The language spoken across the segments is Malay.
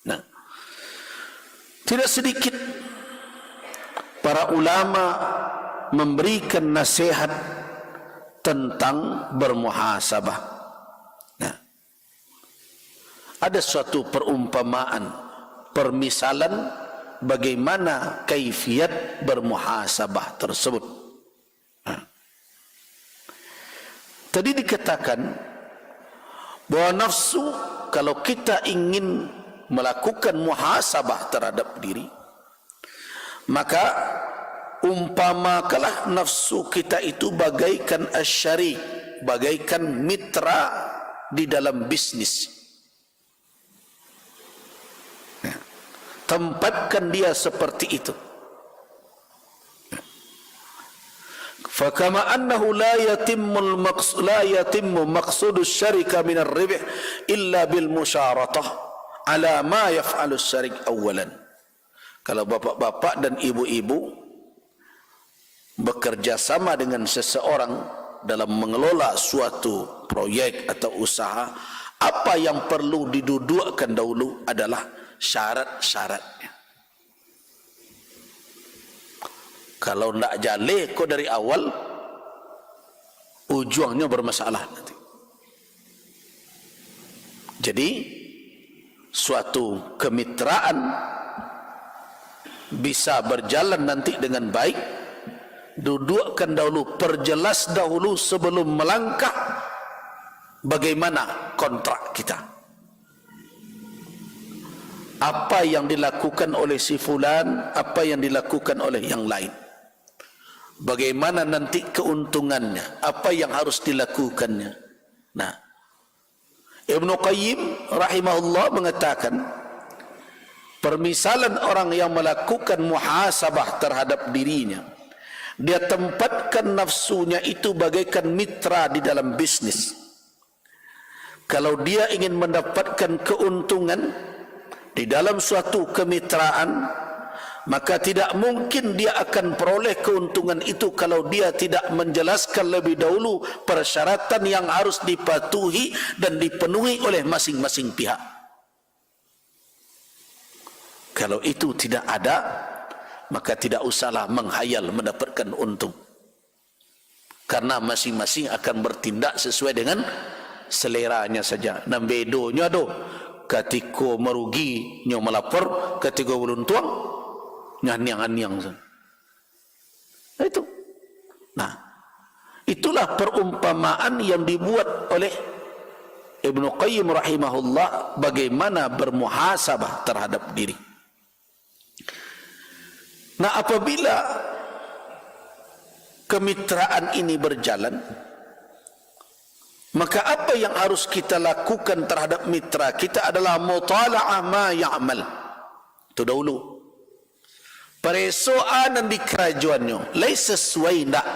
Nah, tidak sedikit para ulama memberikan nasihat tentang bermuhasabah. Nah, ada suatu perumpamaan, permisalan bagaimana kaifiat bermuhasabah tersebut. Nah, tadi dikatakan bahwa nafsu, kalau kita ingin melakukan muhasabah terhadap diri, maka umpamakanlah nafsu kita itu bagaikan asyarik, bagaikan mitra di dalam bisnis. Ya. Tempatkan dia seperti itu. Fakama annahu la yatimmu maqsudu syarika min ar-ribh illa bil musyaratah ala ma yaf'alu syarik awalan. Kalau bapak-bapak dan ibu-ibu bekerja sama dengan seseorang dalam mengelola suatu proyek atau usaha, apa yang perlu didudukkan dahulu adalah syarat-syaratnya. Kalau tidak jale kok dari awal, ujungnya bermasalah nanti. Jadi suatu kemitraan bisa berjalan nanti dengan baik, dudukkan dahulu, perjelas dahulu sebelum melangkah bagaimana kontrak kita. Apa yang dilakukan oleh si fulan, apa yang dilakukan oleh yang lain. Bagaimana nanti keuntungannya, apa yang harus dilakukannya. Nah, Ibnu Qayyim rahimahullah mengatakan, permisalan orang yang melakukan muhasabah terhadap dirinya, dia tempatkan nafsunya itu bagaikan mitra di dalam bisnis. Kalau dia ingin mendapatkan keuntungan di dalam suatu kemitraan, maka tidak mungkin dia akan peroleh keuntungan itu kalau dia tidak menjelaskan lebih dahulu persyaratan yang harus dipatuhi dan dipenuhi oleh masing-masing pihak. Kalau itu tidak ada, maka tidak usahlah menghayal mendapatkan untung, karena masing-masing akan bertindak sesuai dengan seleranya saja. Nah, bedonya do, ketika merugi nyo melapor, ketika beruntung nyanyang-anyang. Nah, itu. Nah, itulah perumpamaan yang dibuat oleh Ibnu Qayyim rahimahullah bagaimana bermuhasabah terhadap diri. Nah, apabila kemitraan ini berjalan, maka apa yang harus kita lakukan terhadap mitra kita adalah mutala'ah ma ya'mal. Itu dahulu. Persoalan di kerajaannya lain sesuai ndak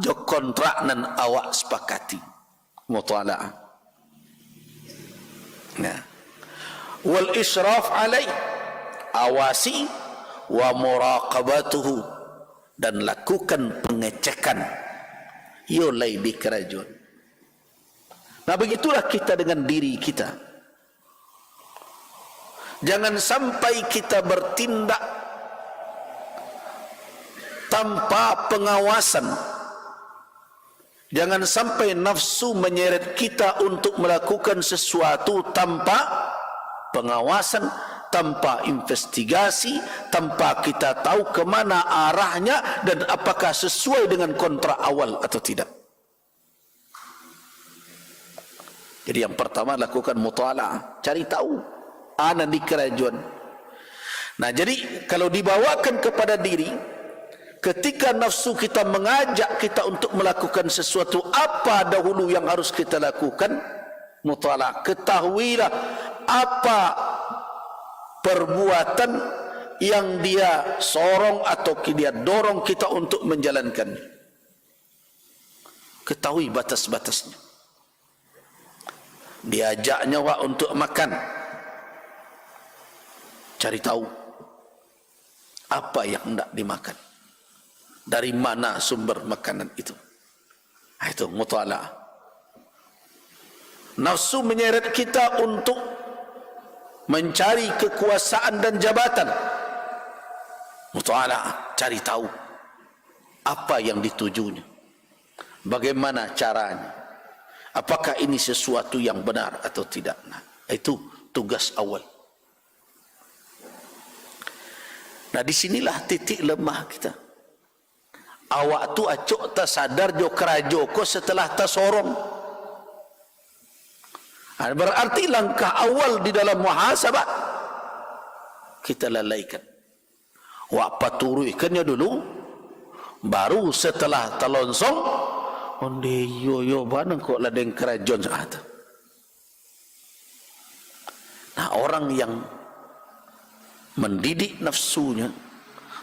jo kontrak nan awak sepakati. Mutala'ah. Nah, wal israf alai, awasi, wa muraqabatuhu, dan lakukan pengecekan yolai di kerajaan. Nah, begitulah kita dengan diri kita. Jangan sampai kita bertindak tanpa pengawasan. Jangan sampai nafsu menyeret kita untuk melakukan sesuatu tanpa pengawasan, tanpa investigasi, tanpa kita tahu kemana arahnya dan apakah sesuai dengan kontrak awal atau tidak. Jadi yang pertama lakukan mutala'ah, cari tahu ana di kerajaan. Nah, jadi kalau dibawakan kepada diri, ketika nafsu kita mengajak kita untuk melakukan sesuatu, apa dahulu yang harus kita lakukan? Mutala'ah. Ketahuilah apa perbuatan yang dia sorong atau dia dorong kita untuk menjalankan. Ketahui batas-batasnya. Diajaknya wak untuk makan, cari tahu apa yang hendak dimakan, dari mana sumber makanan itu. Itu mutala'ah. Nafsu menyeret kita untuk mencari kekuasaan dan jabatan. Muta'ala'ah, cari tahu apa yang ditujunya, bagaimana caranya, apakah ini sesuatu yang benar atau tidak. Nah, itu tugas awal. Nah, disinilah titik lemah kita. Awak tu acuk tak sadar jo kerajo ko setelah tak sorong. Berarti langkah awal di dalam muhasabah kita lalaikan. Wak paturuikannya dulu, baru setelah talonsong, onde yo banang kok ladeng kerajon saat. Nah, orang yang mendidik nafsunya,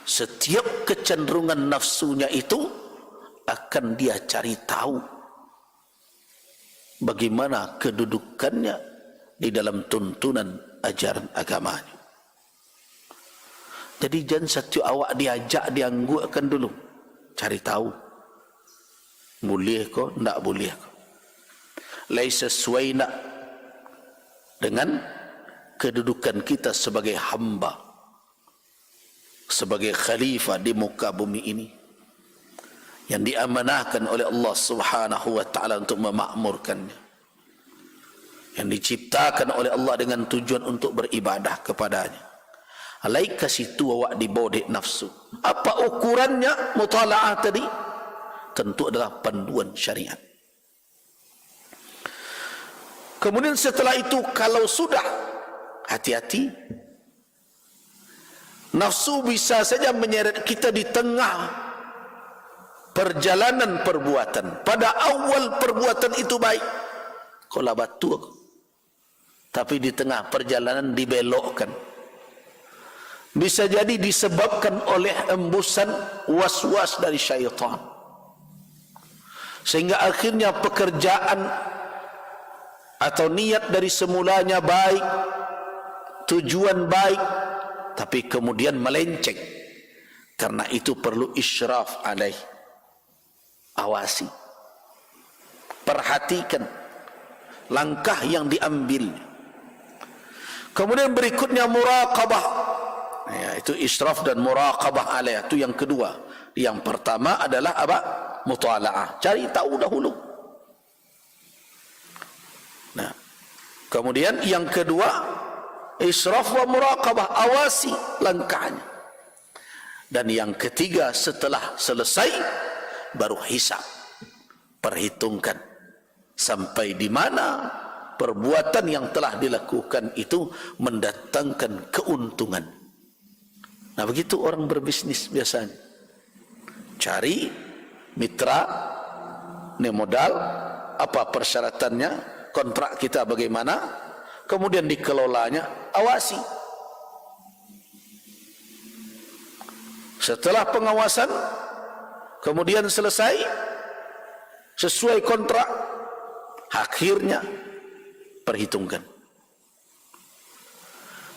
setiap kecenderungan nafsunya itu akan dia cari tahu bagaimana kedudukannya di dalam tuntunan ajaran agamanya. Jadi jangan satu awak diajak dianggukkan dulu, cari tahu boleh ko ndak boleh ko, lai sesuai nak dengan kedudukan kita sebagai hamba, sebagai khalifah di muka bumi ini yang diamanahkan oleh Allah Subhanahu wa taala untuk memakmurkannya, yang diciptakan oleh Allah dengan tujuan untuk beribadah kepadanya. Alaika situ awak dibodek nafsu. Apa ukurannya mutalaah tadi? Tentu adalah panduan syariat. Kemudian setelah itu, kalau sudah, hati-hati, nafsu bisa saja menyeret kita di tengah perjalanan perbuatan. Pada awal perbuatan itu baik, kalau batu aku, tapi di tengah perjalanan dibelokkan. Bisa jadi disebabkan oleh embusan was-was dari syaitan, sehingga akhirnya pekerjaan atau niat dari semulanya baik, tujuan baik, tapi kemudian melenceng. Karena itu perlu isyraf alaih, awasi, perhatikan langkah yang diambil. Kemudian berikutnya muraqabah, ya, itu israf dan muraqabah alaih, itu yang kedua. Yang pertama adalah apa? Mutalaah, cari tahu dahulu. Nah, kemudian yang kedua israf wa muraqabah, awasi langkahnya. Dan yang ketiga, setelah selesai baru hisab, perhitungkan sampai di mana perbuatan yang telah dilakukan itu mendatangkan keuntungan. Nah, begitu orang berbisnis biasanya. Cari mitra, ini modal, apa persyaratannya, kontrak kita bagaimana, kemudian dikelolanya, awasi. Setelah pengawasan, kemudian selesai, sesuai kontrak, akhirnya perhitungkan.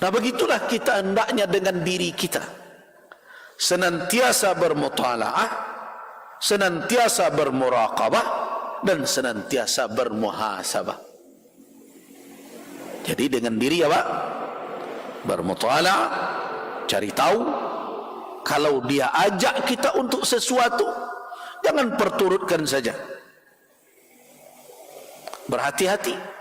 Nah, begitulah kita hendaknya dengan diri kita, senantiasa bermutalaah, senantiasa bermuraqabah, dan senantiasa bermuhasabah. Jadi dengan diri apa? Bermutalaah, cari tahu. Kalau dia ajak kita untuk sesuatu, jangan perturutkan saja. Berhati-hati.